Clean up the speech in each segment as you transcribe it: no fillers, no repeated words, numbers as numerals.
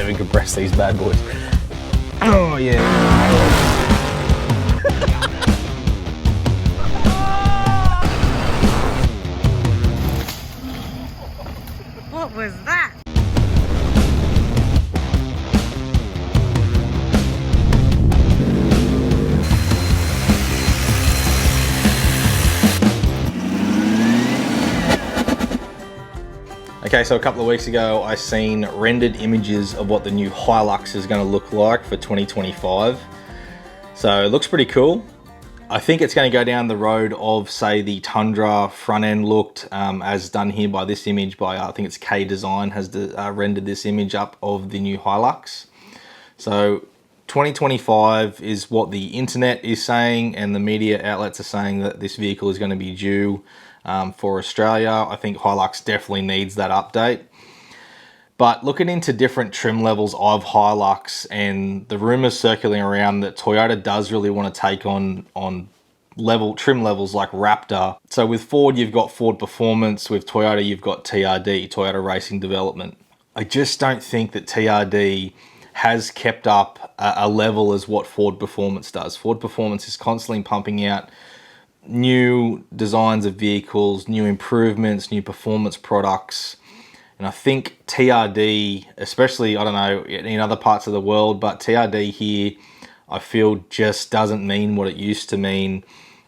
even compress these bad boys. Oh yeah. What was that? Okay, so a couple of weeks ago, I seen rendered images of what the new Hilux is going to look like for 2025. So it looks pretty cool. I think it's going to go down the road of, say, the Tundra front end looked, as done here by this image by, I think it's K Design has rendered this image up of the new Hilux. So 2025 is what the internet is saying, and the media outlets are saying that this vehicle is going to be due for Australia. I think Hilux definitely needs that update. But looking into different trim levels of Hilux and the rumors circulating around that Toyota does really want to take on trim levels like Raptor. So with Ford, you've got Ford Performance. With Toyota, you've got TRD, Toyota Racing Development. I just don't think that TRD has kept up a level as what Ford Performance does. Ford Performance is constantly pumping out new designs of vehicles, new improvements, new performance products. And I think TRD, especially, I don't know, in other parts of the world, but TRD here, I feel just doesn't mean what it used to mean.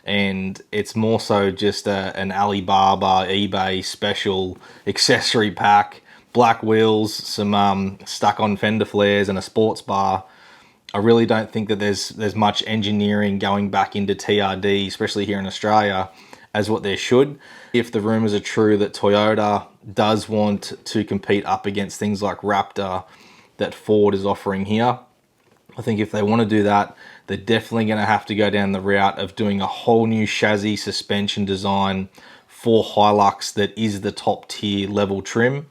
And it's more so just an Alibaba, eBay special accessory pack, black wheels, some stuck on fender flares and a sports bar. I really don't think that there's much engineering going back into TRD, especially here in Australia, as what there should. If the rumors are true that Toyota does want to compete up against things like Raptor that Ford is offering here, I think if they want to do that, they're definitely going to have to go down the route of doing a whole new chassis suspension design for Hilux that is the top tier level trim.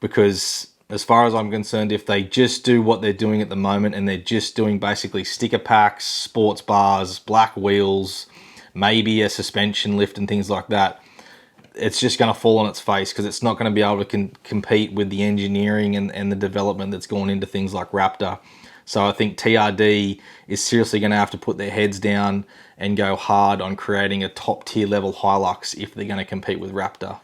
Because as far as I'm concerned, if they just do what they're doing at the moment and they're just doing basically sticker packs, sports bars, black wheels, maybe a suspension lift and things like that, it's just going to fall on its face because it's not going to be able to compete with the engineering and the development that's gone into things like Raptor. So I think TRD is seriously going to have to put their heads down and go hard on creating a top tier level Hilux if they're going to compete with Raptor.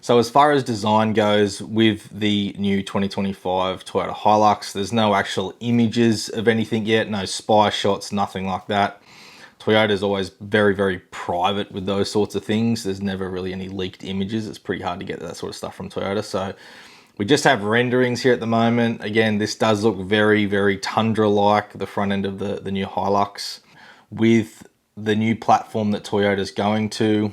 So as far as design goes with the new 2025 Toyota Hilux, there's no actual images of anything yet, no spy shots, nothing like that. Toyota is always very, very private with those sorts of things. There's never really any leaked images. It's pretty hard to get that sort of stuff from Toyota. So we just have renderings here at the moment. Again, this does look very, very Tundra-like, the front end of the new Hilux. With the new platform that Toyota's going to,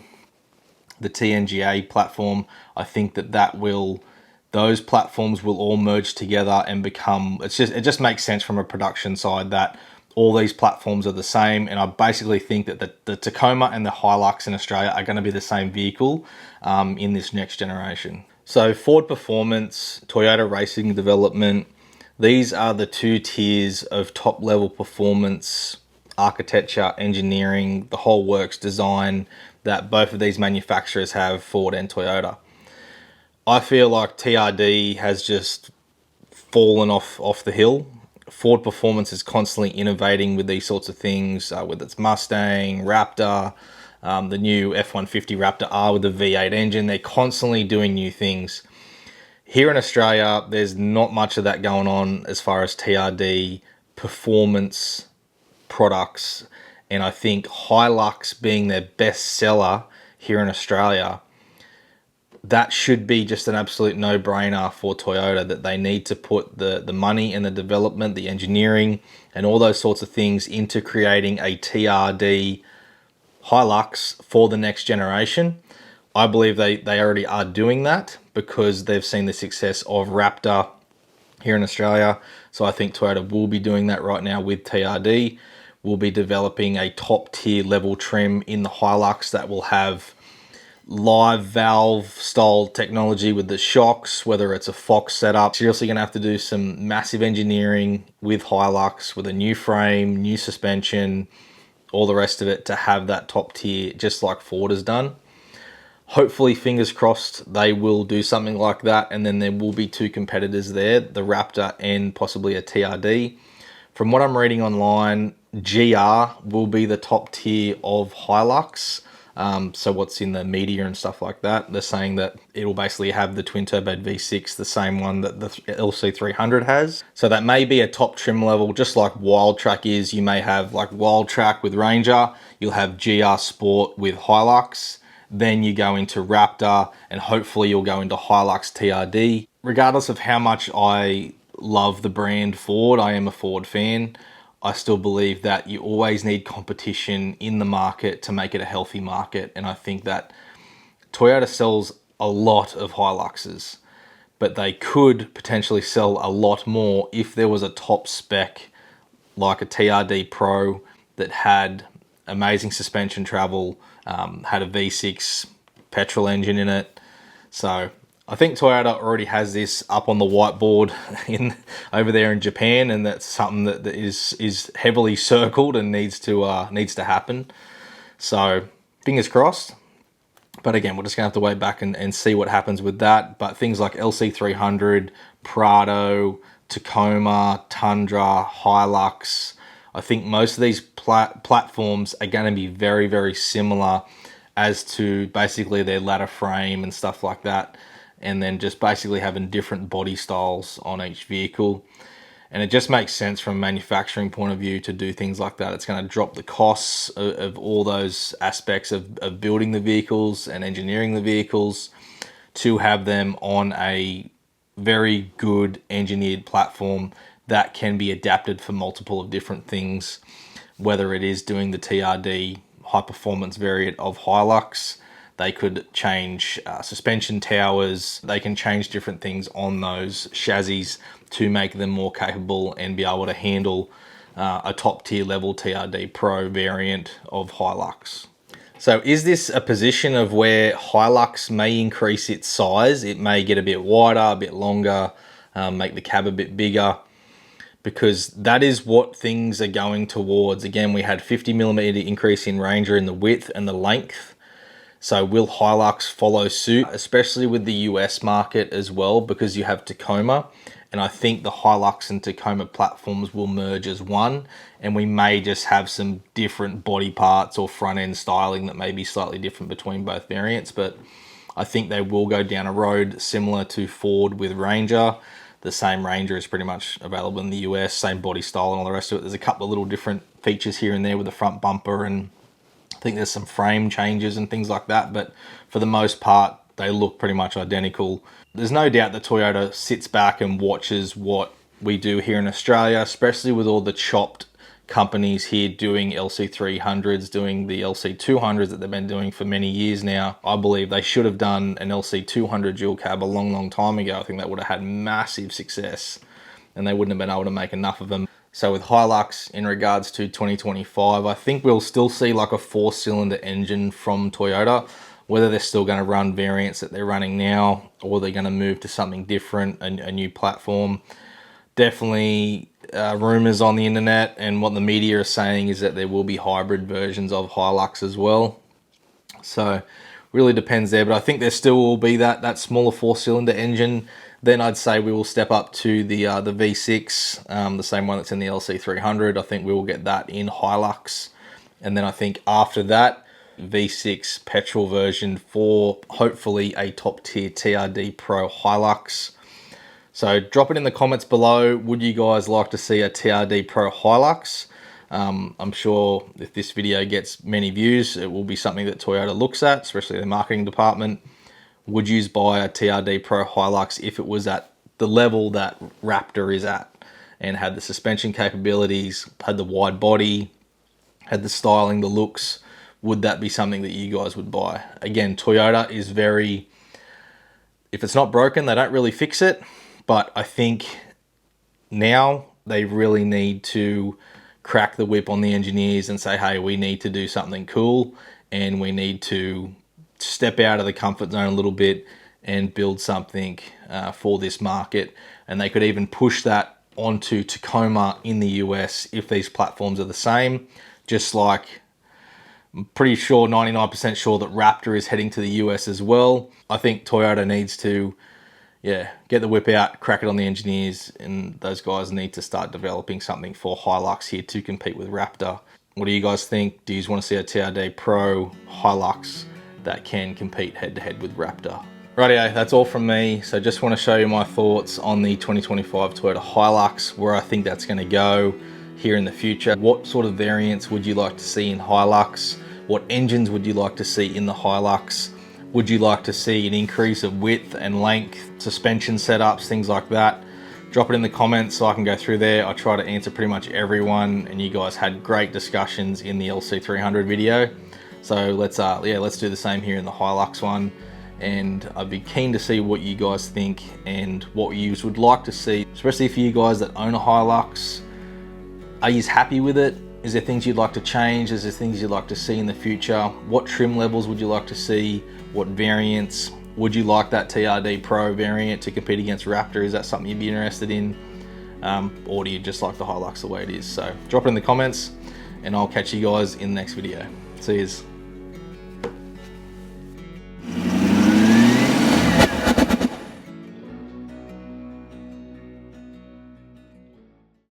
the TNGA platform, I think those platforms will all merge together and become, it just makes sense from a production side that all these platforms are the same. And I basically think that the Tacoma and the Hilux in Australia are going to be the same vehicle in this next generation. So Ford Performance, Toyota Racing Development, these are the two tiers of top level performance, architecture, engineering, the whole works design that both of these manufacturers have, Ford and Toyota. I feel like TRD has just fallen off the hill. Ford Performance is constantly innovating with these sorts of things, whether it's Mustang, Raptor, the new F-150 Raptor R with the V8 engine. They're constantly doing new things. Here in Australia, there's not much of that going on as far as TRD performance products. And I think Hilux being their best seller here in Australia, that should be just an absolute no-brainer for Toyota, that they need to put the money and the development, the engineering, and all those sorts of things into creating a TRD Hilux for the next generation. I believe they already are doing that because they've seen the success of Raptor here in Australia. So I think Toyota will be doing that right now with TRD. We'll be developing a top tier level trim in the Hilux that will have live valve style technology with the shocks, whether it's a Fox setup. Seriously going to have to do some massive engineering with Hilux, with a new frame, new suspension, all the rest of it to have that top tier, just like Ford has done. Hopefully, fingers crossed, they will do something like that, and then there will be two competitors there, the Raptor and possibly a TRD. From what I'm reading online, GR will be the top tier of Hilux. So what's in the media and stuff like that, they're saying that it'll basically have the twin-turbo V6, the same one that the LC300 has. So that may be a top trim level, just like Wildtrak is. You may have like Wildtrak with Ranger, you'll have GR Sport with Hilux, then you go into Raptor, and hopefully you'll go into Hilux TRD. Regardless of how much I love the brand Ford, I am a Ford fan, I still believe that you always need competition in the market to make it a healthy market. And I think that Toyota sells a lot of Hiluxes, but they could potentially sell a lot more if there was a top spec like a TRD Pro that had amazing suspension travel, had a V6 petrol engine in it. So I think Toyota already has this up on the whiteboard over there in Japan, and that's something that is heavily circled and needs to happen. So fingers crossed. But again, we're just gonna have to wait back and see what happens with that. But things like LC300, Prado, Tacoma, Tundra, Hilux, I think most of these platforms are going to be very, very similar as to basically their ladder frame and stuff like that, and then just basically having different body styles on each vehicle. And it just makes sense from a manufacturing point of view to do things like that. It's going to drop the costs of all those aspects of building the vehicles and engineering the vehicles to have them on a very good engineered platform that can be adapted for multiple of different things, whether it is doing the TRD high performance variant of Hilux. They could change suspension towers. They can change different things on those chassis to make them more capable and be able to handle a top tier level TRD Pro variant of Hilux. So is this a position of where Hilux may increase its size? It may get a bit wider, a bit longer, make the cab a bit bigger, because that is what things are going towards. Again, we had 50mm increase in Ranger in the width and the length. So will Hilux follow suit, especially with the US market as well, because you have Tacoma, and I think the Hilux and Tacoma platforms will merge as one, and we may just have some different body parts or front end styling that may be slightly different between both variants. But I think they will go down a road similar to Ford with Ranger. The same Ranger is pretty much available in the US, same body style and all the rest of it. There's a couple of little different features here and there with the front bumper, and I think there's some frame changes and things like that, but for the most part, they look pretty much identical. There's no doubt that Toyota sits back and watches what we do here in Australia, especially with all the chopped companies here doing LC300s, doing the LC200s that they've been doing for many years now. I believe they should have done an LC200 dual cab a long, long time ago. I think that would have had massive success, and they wouldn't have been able to make enough of them. So with Hilux, in regards to 2025, I think we'll still see like a 4-cylinder engine from Toyota. Whether they're still going to run variants that they're running now, or they're going to move to something different, a new platform. Definitely rumors on the internet, and what the media is saying is that there will be hybrid versions of Hilux as well. So really depends there, but I think there still will be that smaller 4-cylinder engine. Then I'd say we will step up to the V6, the same one that's in the LC300. I think we will get that in Hilux. And then I think after that, V6 petrol version for hopefully a top tier TRD Pro Hilux. So drop it in the comments below. Would you guys like to see a TRD Pro Hilux? I'm sure if this video gets many views, it will be something that Toyota looks at, especially the marketing department. Would you buy a TRD Pro Hilux if it was at the level that Raptor is at, and had the suspension capabilities, had the wide body, had the styling, the looks? Would that be something that you guys would buy? Again, Toyota is very, if it's not broken, they don't really fix it. But I think now they really need to crack the whip on the engineers and say, hey, we need to do something cool, and we need to step out of the comfort zone a little bit and build something for this market. And they could even push that onto Tacoma in the US if these platforms are the same, just like I'm pretty sure, 99% sure, that Raptor is heading to the US as well. I think Toyota needs to, get the whip out, crack it on the engineers, and those guys need to start developing something for Hilux here to compete with Raptor. What do you guys think? Do you want to see a TRD Pro Hilux that can compete head-to-head with Raptor? Rightio, that's all from me. So just want to show you my thoughts on the 2025 Toyota Hilux, where I think that's going to go here in the future. What sort of variants would you like to see in Hilux? What engines would you like to see in the Hilux? Would you like to see an increase of width and length, suspension setups, things like that? Drop it in the comments so I can go through there. I try to answer pretty much everyone, and you guys had great discussions in the LC300 video. So let's do the same here in the Hilux one. And I'd be keen to see what you guys think and what you would like to see, especially for you guys that own a Hilux. Are you happy with it? Is there things you'd like to change? Is there things you'd like to see in the future? What trim levels would you like to see? What variants? Would you like that TRD Pro variant to compete against Raptor? Is that something you'd be interested in? Or do you just like the Hilux the way it is? So drop it in the comments, and I'll catch you guys in the next video. See yous.